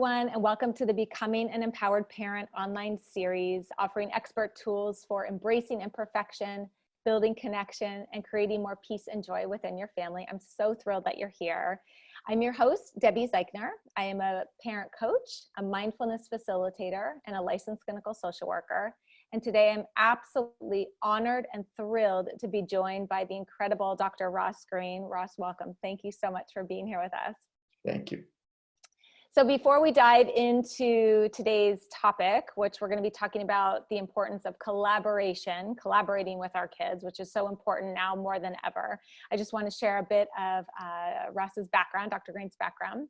everyone, and welcome to the Becoming an Empowered Parent online series, offering expert tools for embracing imperfection, building connection, and creating more peace and joy within your family. I'm so thrilled that you're here. I'm your host, Debbie Zeichner. I am a parent coach, a mindfulness facilitator, and a licensed clinical social worker. And today I'm absolutely honored and thrilled to be joined by the incredible Dr. Ross Greene. Ross, welcome. Thank you so much for being here with us. Thank you. So before we dive into today's topic, which we're going to be talking about the importance of collaborating with our kids, which is so important now more than ever, I just want to share a bit of Ross's background, Dr. Greene's background.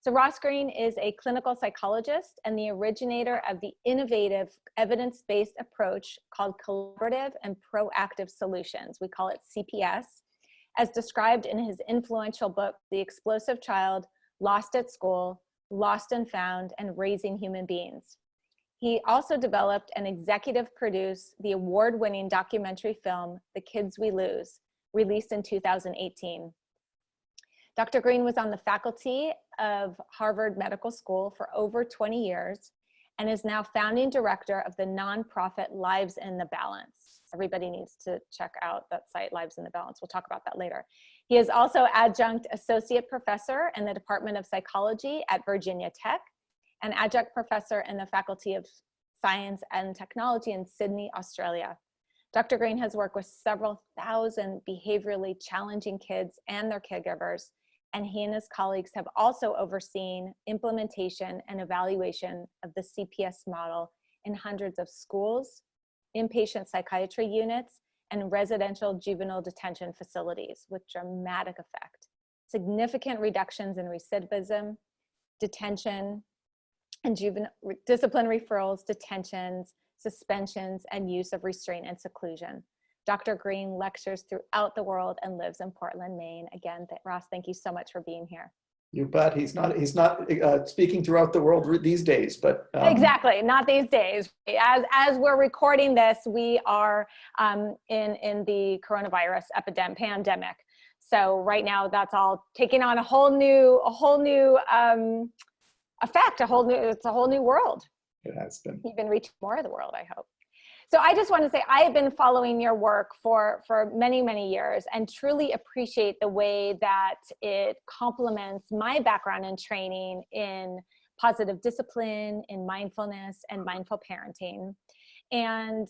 So Ross Greene is a clinical psychologist and the originator of the innovative evidence-based approach called collaborative and proactive solutions. We call it CPS, as described in his influential book, The Explosive Child, Lost at School, Lost and Found, and Raising Human Beings. He also developed and executive produced the award-winning documentary film, The Kids We Lose, released in 2018. Dr. Greene was on the faculty of Harvard Medical School for over 20 years and is now founding director of the nonprofit Lives in the Balance. Everybody needs to check out that site, Lives in the Balance. We'll talk about that later. He is also adjunct associate professor in the Department of Psychology at Virginia Tech and adjunct professor in the Faculty of Science and Technology in Sydney, Australia. Dr. Greene has worked with several thousand behaviorally challenging kids and their caregivers, and he and his colleagues have also overseen implementation and evaluation of the CPS model in hundreds of schools, inpatient psychiatry units, and residential juvenile detention facilities with dramatic effect. Significant reductions in recidivism, detention, and juvenile discipline referrals, detentions, suspensions, and use of restraint and seclusion. Dr. Greene lectures throughout the world and lives in Portland, Maine. Again, Ross, thank you so much for being here. You bet. He's not speaking throughout the world these days, but exactly, not these days. As we're recording this, we are in the coronavirus pandemic. So right now, that's all taking on a whole new effect. It's a whole new world. It has been. Even reach more of the world, I hope. So I just want to say I have been following your work for many, many years and truly appreciate the way that it complements my background and training in positive discipline, in mindfulness, and mindful parenting. And,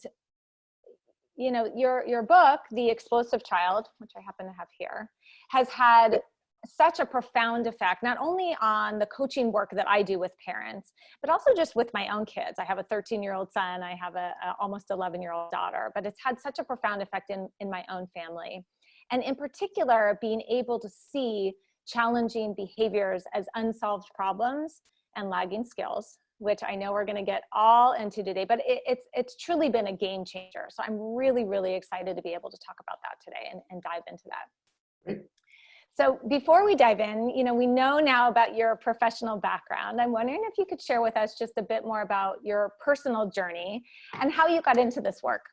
you know, your book, The Explosive Child, which I happen to have here, has had such a profound effect, not only on the coaching work that I do with parents, but also just with my own kids. I have a 13-year-old son, I have a almost 11-year-old daughter, but it's had such a profound effect in my own family. And in particular, being able to see challenging behaviors as unsolved problems and lagging skills, which I know we're gonna get all into today, but it's truly been a game changer. So I'm really, really excited to be able to talk about that today and dive into that. Great. So before we dive in, you know, we know now about your professional background. I'm wondering if you could share with us just a bit more about your personal journey and how you got into this work.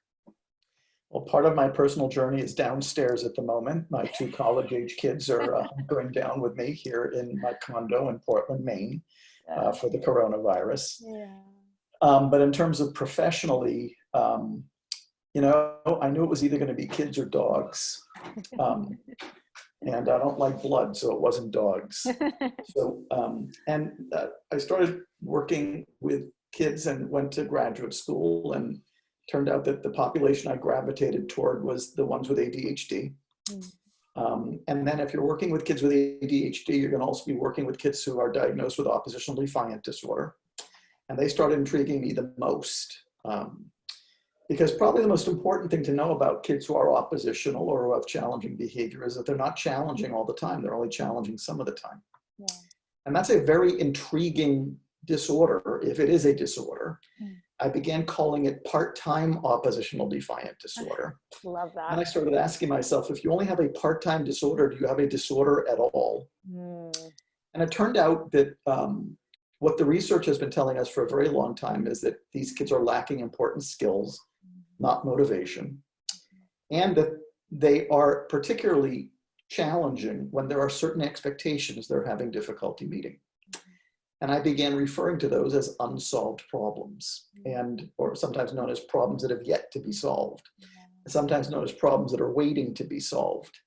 Well, part of my personal journey is downstairs at the moment. My two college-age kids are hunkering down with me here in my condo in Portland, Maine, for the coronavirus. Yeah. But in terms of professionally, you know, I knew it was either going to be kids or dogs. And I don't like blood, so it wasn't dogs. So, I started working with kids and went to graduate school, and turned out that the population I gravitated toward was the ones with ADHD. And then if you're working with kids with ADHD, you're gonna also be working with kids who are diagnosed with oppositional defiant disorder. And they started intriguing me the most. Because probably the most important thing to know about kids who are oppositional or who have challenging behavior is that they're not challenging all the time. They're only challenging some of the time. Yeah. And that's a very intriguing disorder, if it is a disorder. I began calling it part-time oppositional defiant disorder. Love that. And I started asking myself, if you only have a part-time disorder, do you have a disorder at all? And it turned out that what the research has been telling us for a very long time is that these kids are lacking important skills, not motivation, and that they are particularly challenging when there are certain expectations they're having difficulty meeting. And I began referring to those as unsolved problems, or sometimes known as problems that have yet to be solved, sometimes known as problems that are waiting to be solved.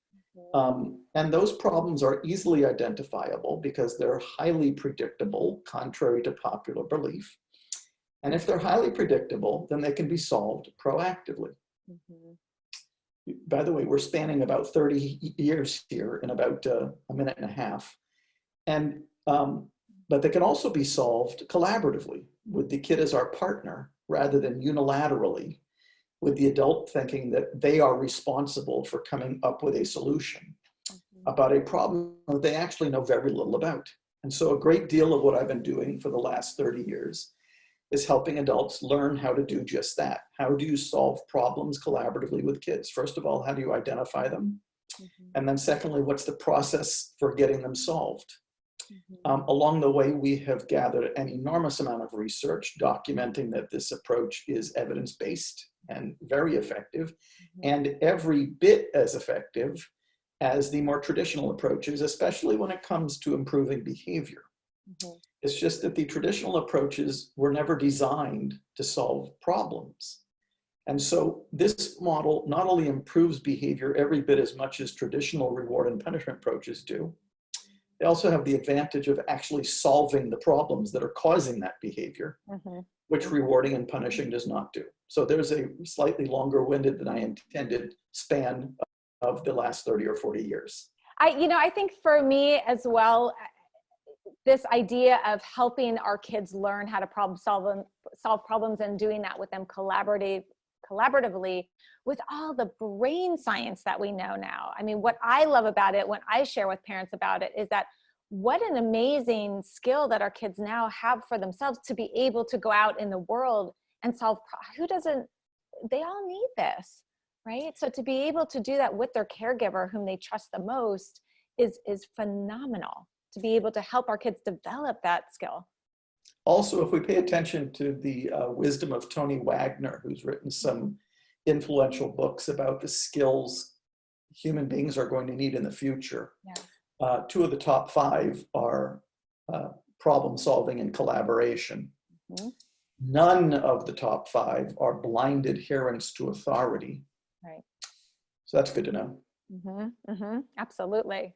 And those problems are easily identifiable because they're highly predictable, contrary to popular belief. And if they're highly predictable, then they can be solved proactively. By the way, we're spanning about 30 years here in about a minute and a half. And but they can also be solved collaboratively with the kid as our partner rather than unilaterally with the adult thinking that they are responsible for coming up with a solution about a problem that they actually know very little about. And so a great deal of what I've been doing for the last 30 years is helping adults learn how to do just that. How do you solve problems collaboratively with kids? First of all, how do you identify them? And then secondly, what's the process for getting them solved? Along the way, we have gathered an enormous amount of research documenting that this approach is evidence-based and very effective, and every bit as effective as the more traditional approaches, especially when it comes to improving behavior. It's just that the traditional approaches were never designed to solve problems. And so this model not only improves behavior every bit as much as traditional reward and punishment approaches do, they also have the advantage of actually solving the problems that are causing that behavior, which rewarding and punishing does not do. So there's a slightly longer-winded than I intended span of the last 30 or 40 years. I think for me as well, this idea of helping our kids learn how to solve problems and doing that with them collaboratively with all the brain science that we know now. I mean, what I love about it when I share with parents about it is that what an amazing skill that our kids now have for themselves to be able to go out in the world and solve. They all need this, right? So to be able to do that with their caregiver whom they trust the most is phenomenal, to be able to help our kids develop that skill. Also, if we pay attention to the wisdom of Tony Wagner, who's written some influential books about the skills human beings are going to need in the future, two of the top 5 are problem solving and collaboration. None of the top 5 are blind adherence to authority. Right. So that's good to know. Absolutely.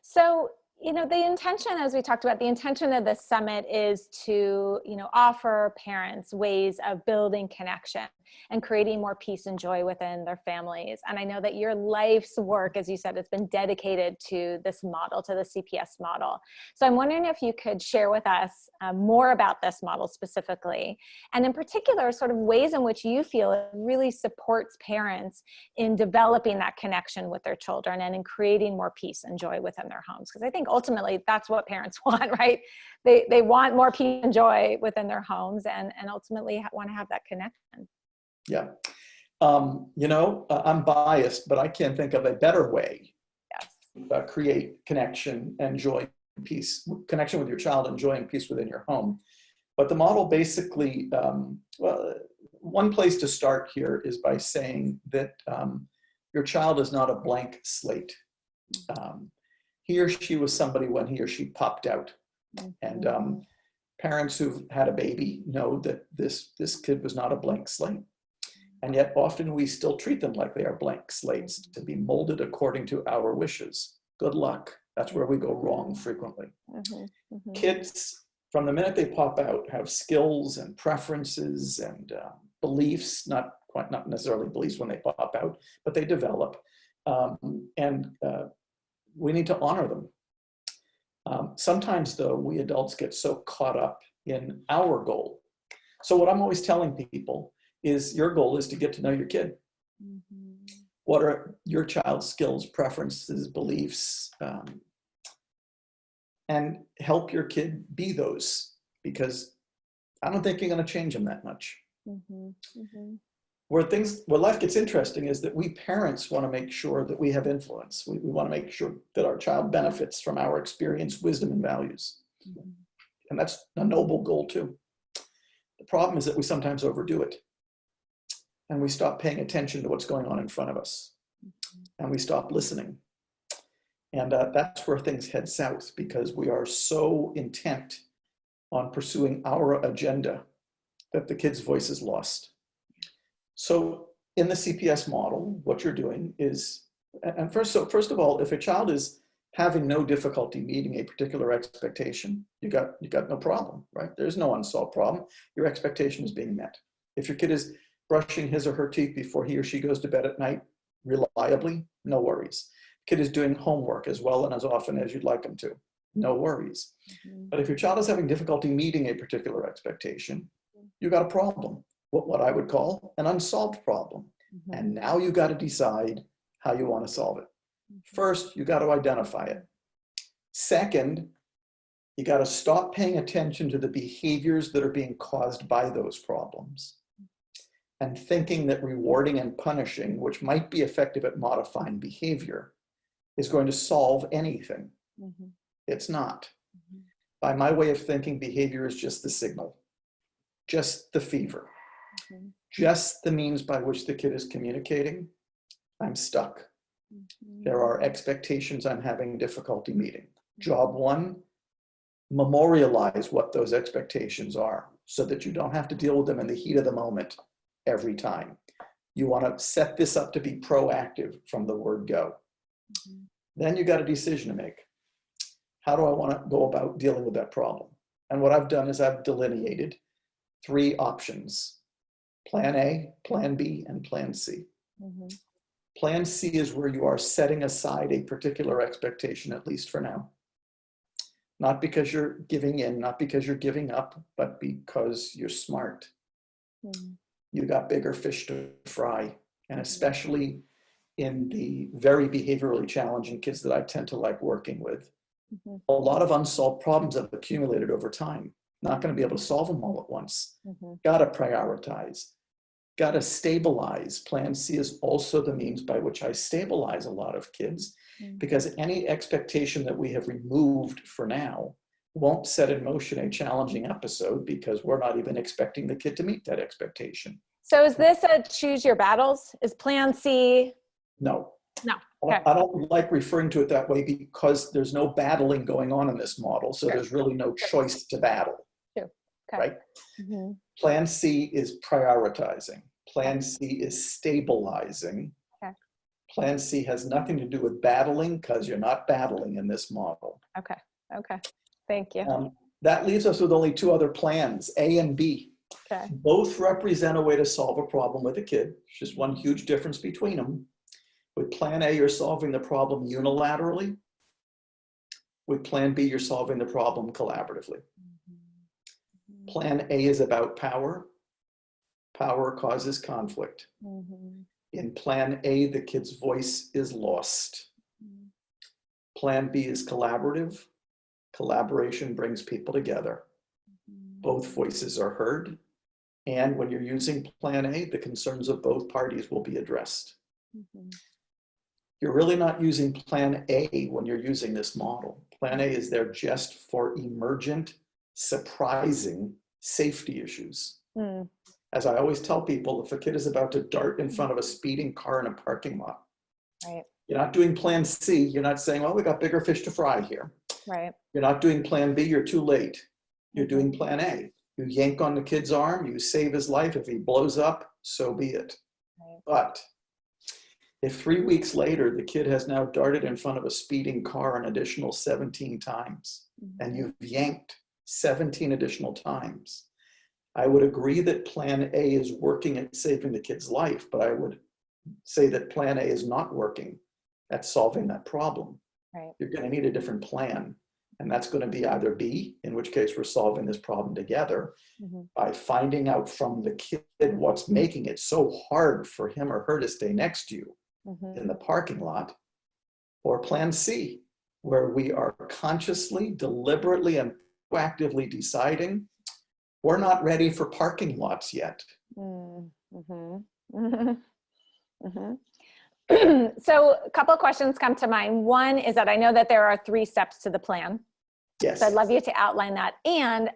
So, the intention, as we talked about, the intention of this summit is to, offer parents ways of building connection and creating more peace and joy within their families. And I know that your life's work, as you said, has been dedicated to this model, to the CPS model. So I'm wondering if you could share with us more about this model specifically, and in particular, sort of ways in which you feel it really supports parents in developing that connection with their children and in creating more peace and joy within their homes. Because I think ultimately that's what parents want, right? They want more peace and joy within their homes and ultimately want to have that connection. Yeah. I'm biased, but I can't think of a better way to create connection and joy and peace, connection with your child and joy and peace within your home. But the model basically, one place to start here is by saying that your child is not a blank slate. He or she was somebody when he or she popped out. And parents who've had a baby know that this kid was not a blank slate. And yet often we still treat them like they are blank slates to be molded according to our wishes. Good luck. That's where we go wrong frequently. Kids, from the minute they pop out, have skills and preferences and beliefs, not necessarily beliefs when they pop out, but they develop. And we need to honor them. Sometimes though, we adults get so caught up in our goal. So what I'm always telling people is your goal is to get to know your kid. What are your child's skills, preferences, beliefs, and help your kid be those, because I don't think you're going to change them that much. Where life gets interesting is that we parents want to make sure that we have influence. We want to make sure that our child benefits from our experience, wisdom, and values. And that's a noble goal too. The problem is that we sometimes overdo it. And we stop paying attention to what's going on in front of us. And we stop listening. And that's where things head south, because we are so intent on pursuing our agenda that the kid's voice is lost. So in the CPS model, what you're doing is, and first of all, if a child is having no difficulty meeting a particular expectation, you got no problem, right? There's no unsolved problem. Your expectation is being met. If your kid is brushing his or her teeth before he or she goes to bed at night reliably, no worries. Kid is doing homework as well and as often as you'd like them to, no worries. But if your child is having difficulty meeting a particular expectation, you got a problem, what I would call an unsolved problem. And now you got to decide how you want to solve it. First, you got to identify it. Second, you got to stop paying attention to the behaviors that are being caused by those problems and thinking that rewarding and punishing, which might be effective at modifying behavior, is going to solve anything. It's not. By my way of thinking, behavior is just the signal, just the fever, just the means by which the kid is communicating. I'm stuck. There are expectations I'm having difficulty meeting. Job one, memorialize what those expectations are so that you don't have to deal with them in the heat of the moment every time. You want to set this up to be proactive from the word go. Then you got a decision to make. How do I want to go about dealing with that problem? And what I've done is I've delineated 3 options: Plan A, Plan B, and Plan C. Plan C is where you are setting aside a particular expectation, at least for now. Not because you're giving in, not because you're giving up, but because you're smart. You got bigger fish to fry. And especially in the very behaviorally challenging kids that I tend to like working with, a lot of unsolved problems have accumulated over time. Not going to be able to solve them all at once. Got to prioritize. Got to stabilize. Plan C is also the means by which I stabilize a lot of kids, because any expectation that we have removed for now won't set in motion a challenging episode because we're not even expecting the kid to meet that expectation. So is this a choose your battles? Is Plan C? No. No. Okay. I don't like referring to it that way because there's no battling going on in this model. So there's really no choice to battle. Right? Plan C is prioritizing. Plan C is stabilizing. Plan C has nothing to do with battling because you're not battling in this model. Okay. Thank you. That leaves us with only 2 other plans, A and B. Both represent a way to solve a problem with a kid. It's just one huge difference between them. With Plan A, you're solving the problem unilaterally. With Plan B, you're solving the problem collaboratively. Plan A is about power. Power causes conflict. In Plan A, the kid's voice is lost. Plan B is collaborative. Collaboration brings people together. Both voices are heard. And when you're using Plan A, the concerns of both parties will be addressed. You're really not using Plan A when you're using this model. Plan A is there just for emergent, surprising safety issues. As I always tell people, if a kid is about to dart in front of a speeding car in a parking lot, you're not doing Plan C. You're not saying, well, we got bigger fish to fry here. You're not doing Plan B. You're too late. You're doing Plan A. You yank on the kid's arm. You save his life. If he blows up, so be it. But if 3 weeks later, the kid has now darted in front of a speeding car an additional 17 times, and you've yanked 17 additional times, I would agree that Plan A is working at saving the kid's life, but I would say that Plan A is not working at solving that problem. You're going to need a different plan. And that's going to be either B, in which case we're solving this problem together by finding out from the kid what's making it so hard for him or her to stay next to you in the parking lot, or Plan C, where we are consciously, deliberately, and proactively deciding we're not ready for parking lots yet. So a couple of questions come to mind. One is that I know that there are 3 steps to the plan. Yes. So I'd love you to outline that. And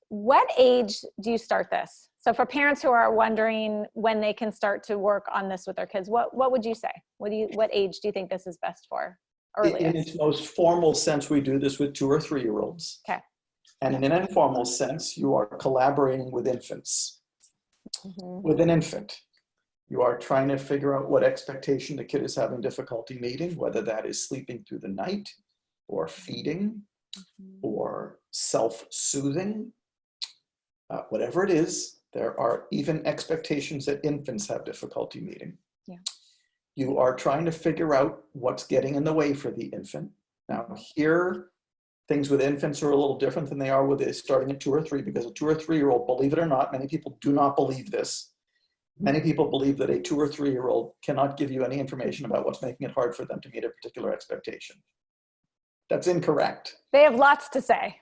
what age do you start this? So for parents who are wondering when they can start to work on this with their kids, what would you say? What age do you think this is best for? Earliest? In its most formal sense, we do this with 2 or 3-year-olds. And in an informal sense, you are collaborating with infants. Mm-hmm. With an infant, you are trying to figure out what expectation the kid is having difficulty meeting, whether that is sleeping through the night or feeding or self-soothing. Whatever it is, there are even expectations that infants have difficulty meeting. Yeah. You are trying to figure out what's getting in the way for the infant. Now here, things with infants are a little different than they are with starting at 2 or 3, because a 2 or 3-year-old, believe it or not, many people do not believe this. Many people believe that a 2 or 3-year-old cannot give you any information about what's making it hard for them to meet a particular expectation. That's incorrect. They have lots to say.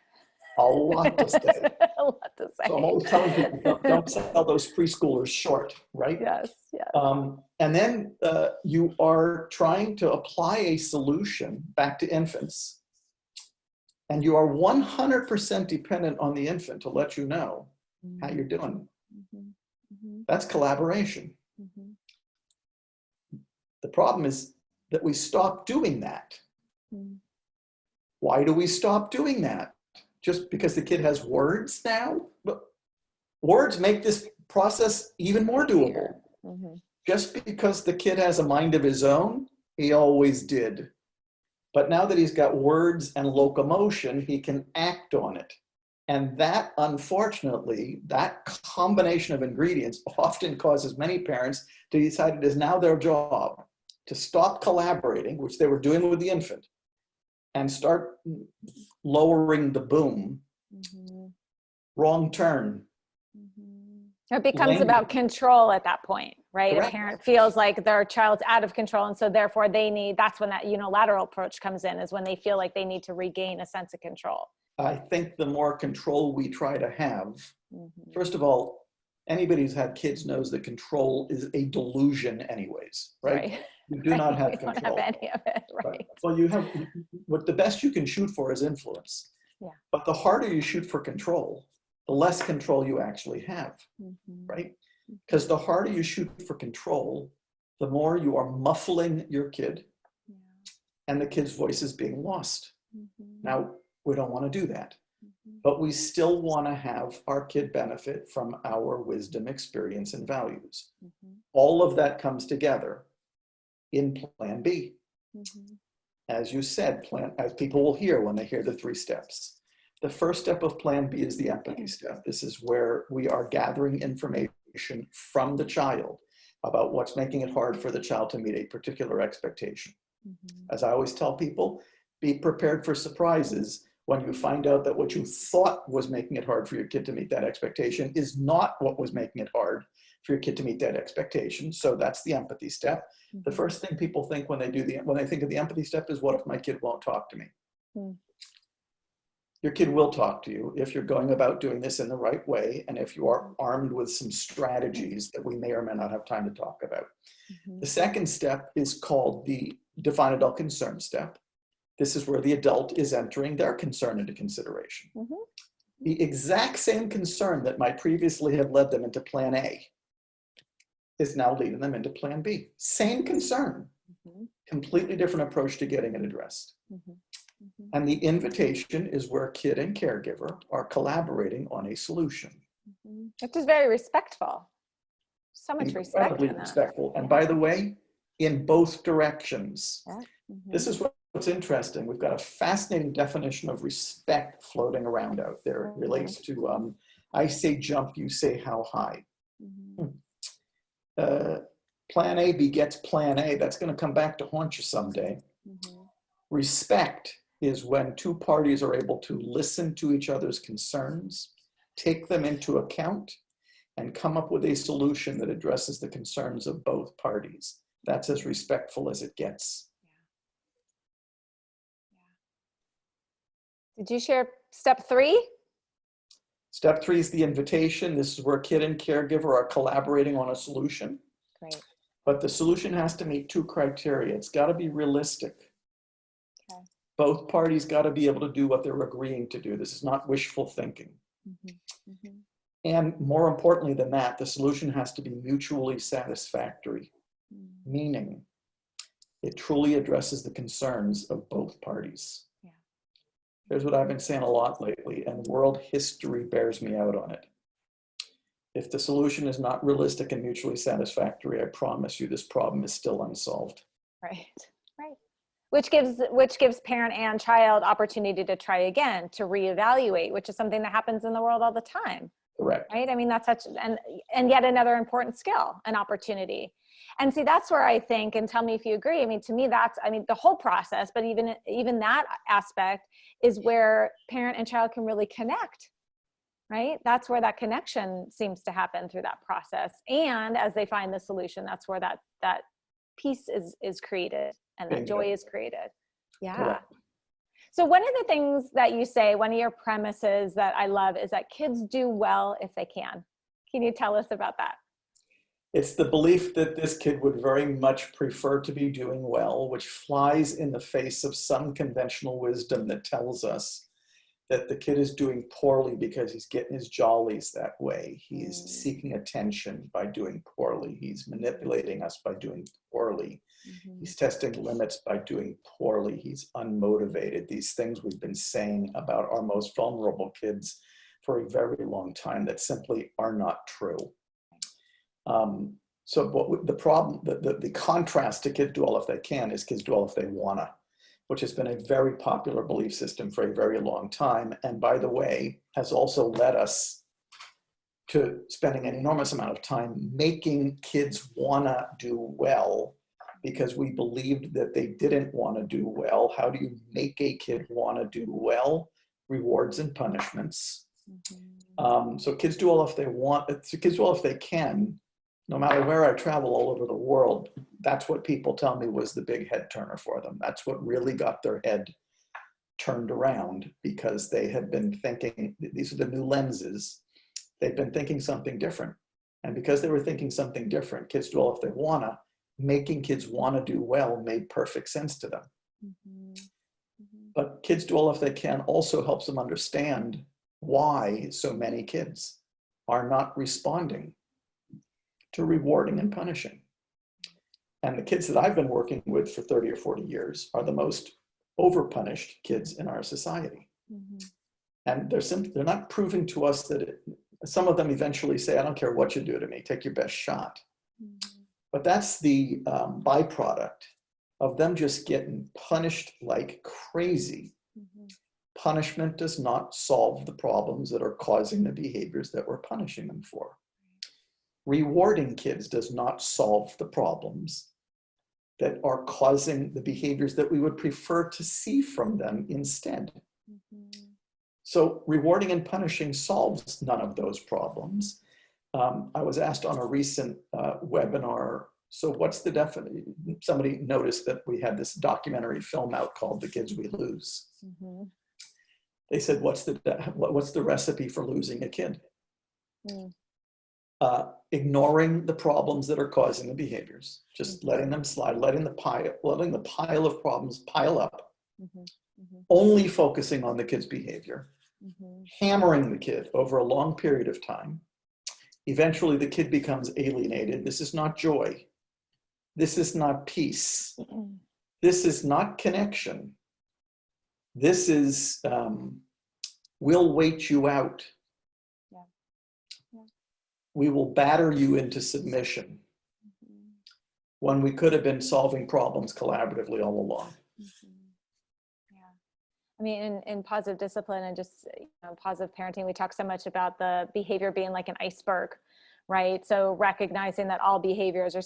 A lot to say. A lot to say. So I'm always telling people, don't sell those preschoolers short, right? Yes, yes. And then you are trying to apply a solution back to infants. And you are 100% dependent on the infant to let you know how you're doing. That's collaboration. The problem is that we stop doing that. Why do we stop doing that? Just because the kid has words now? But words make this process even more doable. Just because the kid has a mind of his own, he always did. But now that he's got words and locomotion, he can act on it. And that, unfortunately, that combination of ingredients often causes many parents to decide it is now their job to stop collaborating, which they were doing with the infant, and start lowering the boom. Wrong turn. It becomes about control at that point, right? Correct. A parent feels like their child's out of control, and so therefore that's when that unilateral approach comes in, is when they feel like they need to regain a sense of control. I think the more control we try to have, first of all, anybody who's had kids knows that control is a delusion anyways, right? You do not have control. Don't have any of it, right? Well, you have, what the best you can shoot for is influence. Yeah. But the harder you shoot for control, the less control you actually have, right? Because the harder you shoot for control, the more you are muffling your kid, and the kid's voice is being lost. Now, we don't want to do that, but we still want to have our kid benefit from our wisdom, experience, and values. All of that comes together in Plan B. As you said, as people will hear when they hear the 3 steps. The first step of Plan B is the empathy step. This is where we are gathering information from the child about what's making it hard for the child to meet a particular expectation. As I always tell people, be prepared for surprises when you find out that what you thought was making it hard for your kid to meet that expectation is not what was making it hard for your kid to meet that expectation. So that's the empathy step. The first thing people think when they think of the empathy step is, what if my kid won't talk to me? Your kid will talk to you if you're going about doing this in the right way, and if you are armed with some strategies that we may or may not have time to talk about. The second step is called the define adult concern step. This is where the adult is entering their concern into consideration. The exact same concern that might previously have led them into Plan A is now leading them into Plan B. Same concern, completely different approach to getting it addressed. And the invitation is where kid and caregiver are collaborating on a solution. Which is very respectful. So much respect. Incredibly respectful. And by the way, in both directions. This is what's interesting. We've got a fascinating definition of respect floating around out there. It relates to, I say jump, you say how high. Plan A begets Plan A. That's going to come back to haunt you someday. Respect is when 2 parties are able to listen to each other's concerns, take them into account, and come up with a solution that addresses the concerns of both parties. That's as respectful as it gets. Did you share step 3? Step 3 is the invitation. This is where kid and caregiver are collaborating on a solution. Great. But the solution has to meet 2 criteria. It's got to be realistic. Both parties got to be able to do what they're agreeing to do. This is not wishful thinking. And more importantly than that, the solution has to be mutually satisfactory, meaning it truly addresses the concerns of both parties. Here's what I've been saying a lot lately, and world history bears me out on it. If the solution is not realistic and mutually satisfactory, I promise you this problem is still unsolved. Right, right. Which gives parent and child opportunity to try again, to reevaluate, which is something that happens in the world all the time. Correct. Right? I mean, that's such, and yet another important skill, an opportunity. And see, that's where I think, and tell me if you agree, I mean, to me, that's, I mean, the whole process, but even that aspect is where parent and child can really connect, right? That's where that connection seems to happen through that process. And as they find the solution, that's where that peace is created and that joy is created. Yeah. Correct. So one of the things that you say, one of your premises that I love is that kids do well if they can. Can you tell us about that? It's the belief that this kid would very much prefer to be doing well, which flies in the face of some conventional wisdom that tells us that the kid is doing poorly because he's getting his jollies that way. He's seeking attention by doing poorly. He's manipulating us by doing poorly. He's testing limits by doing poorly. He's unmotivated. These things we've been saying about our most vulnerable kids for a very long time that simply are not true. So the problem, the contrast to kids do well if they can is kids do well if they wanna, which has been a very popular belief system for a very long time. And by the way, has also led us to spending an enormous amount of time making kids wanna do well because we believed that they didn't wanna do well. How do you make a kid wanna do well? Rewards and punishments. So kids do well if they want, so kids do well if they can. No matter where I travel all over the world, that's what people tell me was the big head turner for them. That's what really got their head turned around because they had been thinking, these are the new lenses, they've been thinking something different. And because they were thinking something different, kids do well if they wanna, making kids wanna do well made perfect sense to them. But kids do well if they can also helps them understand why so many kids are not responding to rewarding and punishing. And the kids that I've been working with for 30 or 40 years are the most overpunished kids in our society. And they're not proving to us that some of them eventually say, I don't care what you do to me, take your best shot. But that's the byproduct of them just getting punished like crazy. Punishment does not solve the problems that are causing the behaviors that we're punishing them for. Rewarding kids does not solve the problems that are causing the behaviors that we would prefer to see from them instead. So rewarding and punishing solves none of those problems. I was asked on a recent webinar, so what's the definition? Somebody noticed that we had this documentary film out called The Kids We Lose. They said, what's the recipe for losing a kid? Ignoring the problems that are causing the behaviors, just letting them slide, letting the pile of problems pile up, only focusing on the kid's behavior, hammering the kid over a long period of time. Eventually the kid becomes alienated. This is not joy. This is not peace. This is not connection. This is, we'll wait you out. We will batter you into submission when we could have been solving problems collaboratively all along. I mean, in positive discipline and just positive parenting, we talk so much about the behavior being like an iceberg, right? So recognizing that all behaviors are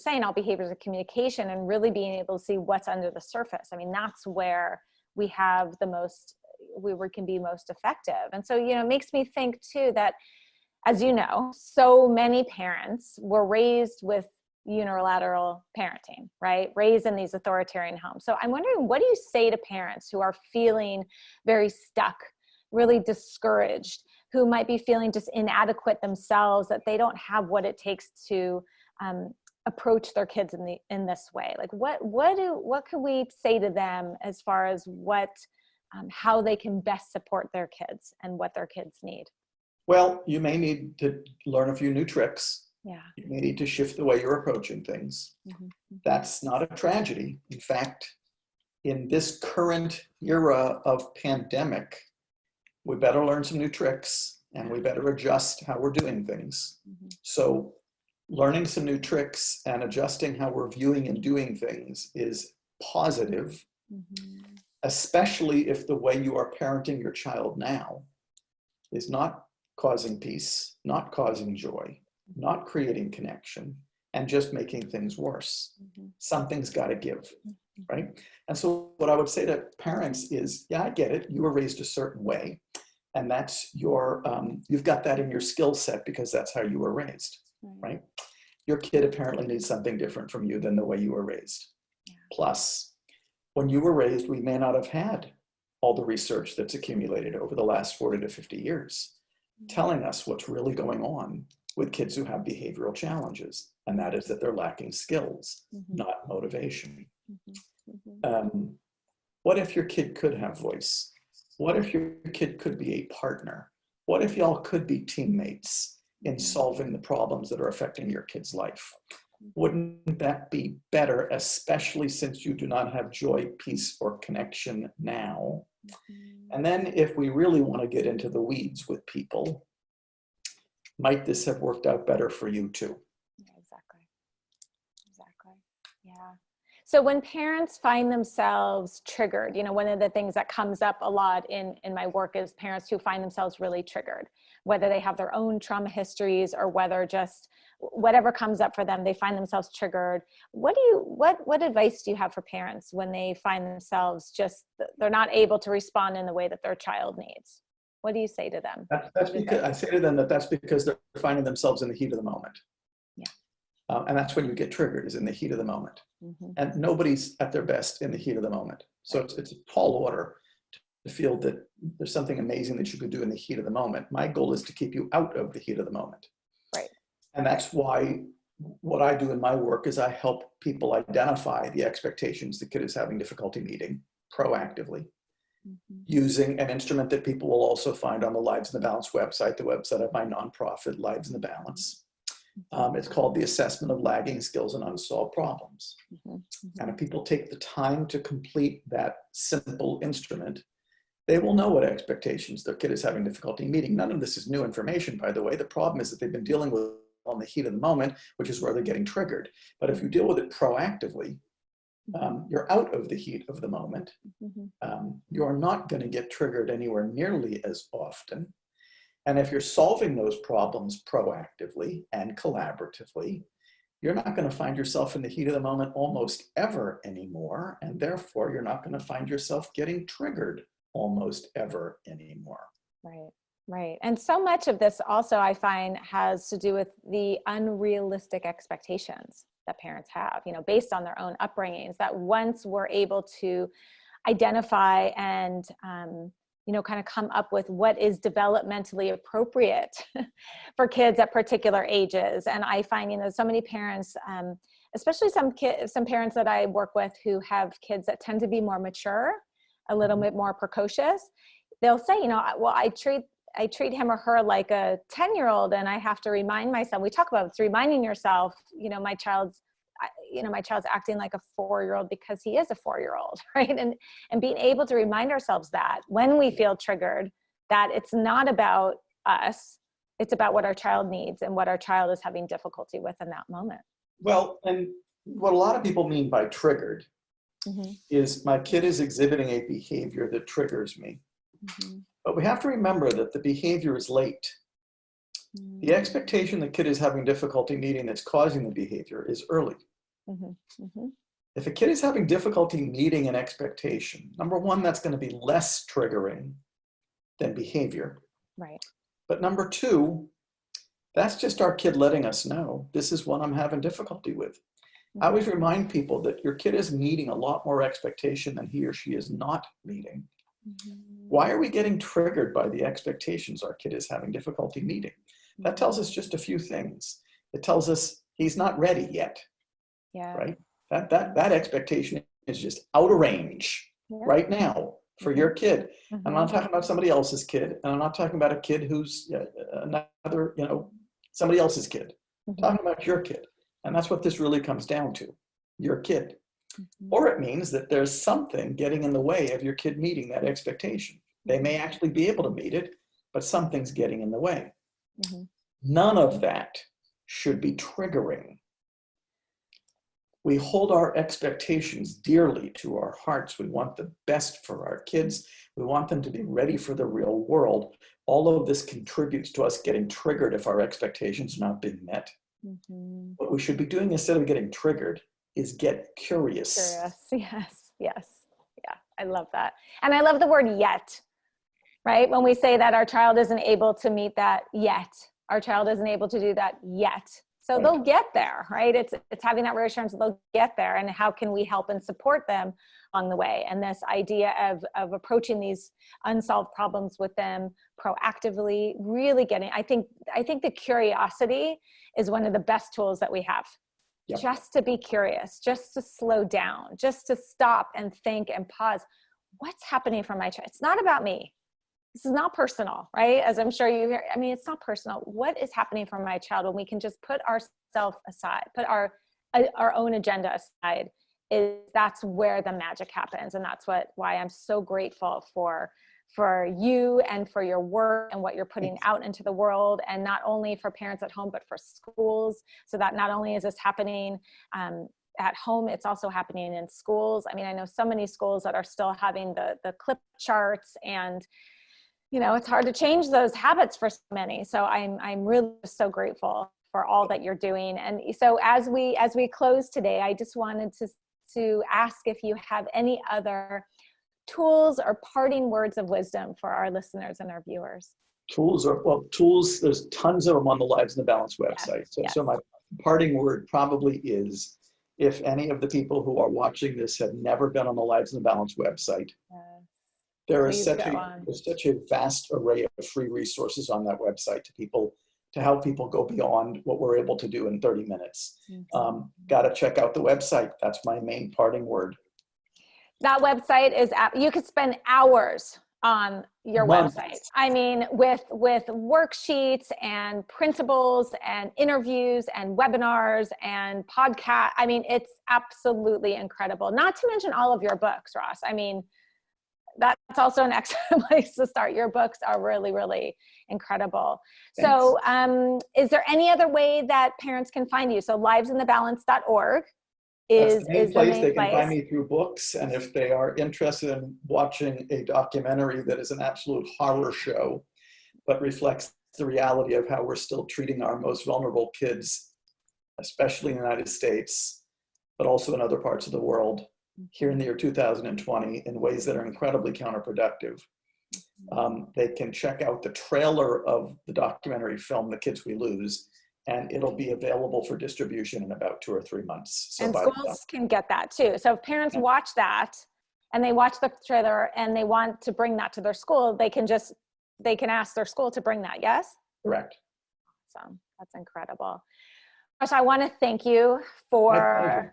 communication and really being able to see what's under the surface. I mean, that's where we have the most, we can be most effective. And so, it makes me think too that, as you know, so many parents were raised with unilateral parenting, right? Raised in these authoritarian homes. So I'm wondering, what do you say to parents who are feeling very stuck, really discouraged, who might be feeling just inadequate themselves, that they don't have what it takes to approach their kids in this way? Like, what can we say to them as far as how they can best support their kids and what their kids need? Well, you may need to learn a few new tricks. Yeah. You may need to shift the way you're approaching things. That's not a tragedy. In fact, in this current era of pandemic, we better learn some new tricks, and we better adjust how we're doing things. So learning some new tricks and adjusting how we're viewing and doing things is positive, especially if the way you are parenting your child now is not causing peace, not causing joy, not creating connection, and just making things worse. Something's got to give, right? And so what I would say to parents is, yeah, I get it. You were raised a certain way, and that's your, you've got that in your skill set because that's how you were raised, right? Your kid apparently needs something different from you than the way you were raised. Plus, when you were raised, we may not have had all the research that's accumulated over the last 40 to 50 years telling us what's really going on with kids who have behavioral challenges, and that is that they're lacking skills, not motivation. What if your kid could have voice? What if your kid could be a partner? What if y'all could be teammates in solving the problems that are affecting your kid's life? Wouldn't that be better, especially since you do not have joy, peace, or connection now? And then if we really want to get into the weeds with people, might this have worked out better for you too? Yeah, exactly. Yeah. So when parents find themselves triggered, you know, one of the things that comes up a lot in my work is parents who find themselves really triggered, whether they have their own trauma histories or whether just whatever comes up for them, they find themselves triggered. What advice do you have for parents when they find themselves just, they're not able to respond in the way that their child needs? What do you say to them? That's because I say to them that's because they're finding themselves in the heat of the moment. Yeah. And that's when you get triggered, is in the heat of the moment. And nobody's at their best in the heat of the moment. So it's a tall order to feel that there's something amazing that you could do in the heat of the moment. My goal is to keep you out of the heat of the moment. Right. And that's why what I do in my work is I help people identify the expectations the kid is having difficulty meeting proactively, using an instrument that people will also find on the Lives in the Balance website, the website of my nonprofit, Lives in the Balance. It's called the Assessment of Lagging Skills and Unsolved Problems. And if people take the time to complete that simple instrument, they will know what expectations their kid is having difficulty meeting. None of this is new information, by the way. The problem is that they've been dealing with on the heat of the moment, which is where they're getting triggered. But if you deal with it proactively, you're out of the heat of the moment. You're not going to get triggered anywhere nearly as often. And if you're solving those problems proactively and collaboratively, you're not going to find yourself in the heat of the moment almost ever anymore. And therefore, you're not going to find yourself getting triggered almost ever anymore. Right. And so much of this also, I find, has to do with the unrealistic expectations that parents have, you know, based on their own upbringings, that once we're able to identify and, you know, kind of come up with what is developmentally appropriate for kids at particular ages. And I find, you know, so many parents, especially some parents that I work with who have kids that tend to be more mature, a little bit more precocious, they'll say, you know, well, I treat him or her like a 10-year-old, and I have to remind myself, we talk about it's reminding yourself, you know, my child's acting like a 4-year-old because he is a 4-year-old, right? And being able to remind ourselves that when we feel triggered, that it's not about us, it's about what our child needs and what our child is having difficulty with in that moment. Well, and what a lot of people mean by triggered is my kid is exhibiting a behavior that triggers me. But we have to remember that the behavior is late. The expectation the kid is having difficulty meeting that's causing the behavior is early. If a kid is having difficulty meeting an expectation, number one, that's going to be less triggering than behavior. Right. But number two, that's just our kid letting us know, this is what I'm having difficulty with. I always remind people that your kid is meeting a lot more expectation than he or she is not meeting. Why are we getting triggered by the expectations our kid is having difficulty meeting? That tells us just a few things. It tells us he's not ready yet, right? That expectation is just out of range right now for your kid. And I'm not talking about somebody else's kid, and I'm not talking about a kid who's another, you know, somebody else's kid. I'm talking about your kid. And that's what this really comes down to, your kid. Or it means that there's something getting in the way of your kid meeting that expectation. They may actually be able to meet it, but something's getting in the way. Mm-hmm. None of that should be triggering. We hold our expectations dearly to our hearts. We want the best for our kids. We want them to be ready for the real world. All of this contributes to us getting triggered if our expectations are not being met. Mm-hmm. What we should be doing instead of getting triggered is get curious. Yes. Yeah, I love that. And I love the word yet, right? When we say that our child isn't able to meet that yet, our child isn't able to do that yet. So Right. they'll get there, right? It's having that reassurance that they'll get there, and how can we help and support them along the way? And this idea of approaching these unsolved problems with them proactively, really getting, I think the curiosity is one of the best tools that we have. Yep. Just to be curious, just to slow down, just to stop and think and pause. What's happening for my child? It's not about me. This is not personal, right? As I'm sure you hear, I mean, it's not personal. What is happening for my child when we can just put ourselves aside, put our own agenda aside, that's where the magic happens. And that's why I'm so grateful for you and for your work and what you're putting out into the world, and not only for parents at home, but for schools, so that not only is this happening at home, it's also happening in schools. I mean, I know so many schools that are still having the clip charts, and it's hard to change those habits for so many. So I'm really so grateful for all that you're doing. And so as we close today, I just wanted to ask if you have any other tools or parting words of wisdom for our listeners and our viewers. Tools, there's tons of them on the Lives in the Balance website. Yes. So my parting word probably is, if any of the people who are watching this have never been on the Lives in the Balance website, there is such a vast array of free resources on that website to help people go beyond what we're able to do in 30 minutes. Mm-hmm. Got to check out the website. That's my main parting word. That website you could spend hours on your website. I mean, with worksheets and printables and interviews and webinars and podcasts. I mean, it's absolutely incredible. Not to mention all of your books, Ross. I mean, that's also an excellent place to start. Your books are really, really incredible. Thanks. So is there any other way that parents can find you? So livesinthebalance.org is the main place. They can find me through books. And if they are interested in watching a documentary that is an absolute horror show, but reflects the reality of how we're still treating our most vulnerable kids, especially in the United States, but also in other parts of the world, here in the year 2020, in ways that are incredibly counterproductive. They can check out the trailer of the documentary film, The Kids We Lose, and it'll be available for distribution in about 2 or 3 months. So and schools can get that too. So if parents watch that and they watch the trailer and they want to bring that to their school, they can ask their school to bring that, yes? Correct. Awesome. That's incredible. So I want to thank you for...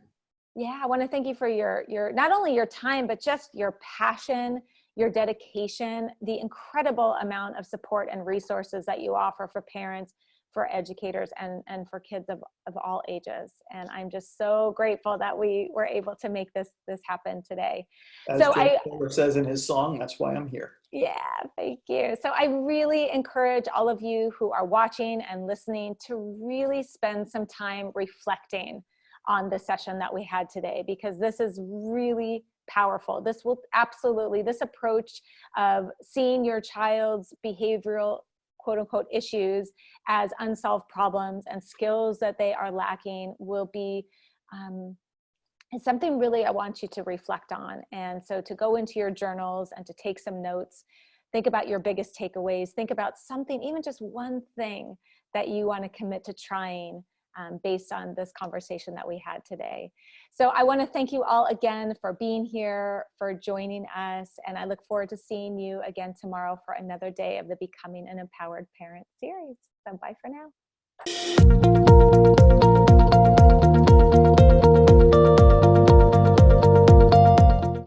Yeah, I want to thank you for your not only your time, but just your passion, your dedication, the incredible amount of support and resources that you offer for parents, for educators, and for kids of all ages. And I'm just so grateful that we were able to make this happen today. As Joe Fuller says in his song, that's why I'm here. Yeah, thank you. So I really encourage all of you who are watching and listening to really spend some time reflecting on the session that we had today, because this is really powerful. This approach of seeing your child's behavioral, quote unquote, issues as unsolved problems and skills that they are lacking will be something really I want you to reflect on. And so to go into your journals and to take some notes, think about your biggest takeaways, think about something, even just one thing that you want to commit to trying based on this conversation that we had today. So I want to thank you all again for being here, for joining us, and I look forward to seeing you again tomorrow for another day of the Becoming an Empowered Parent series. So bye for now.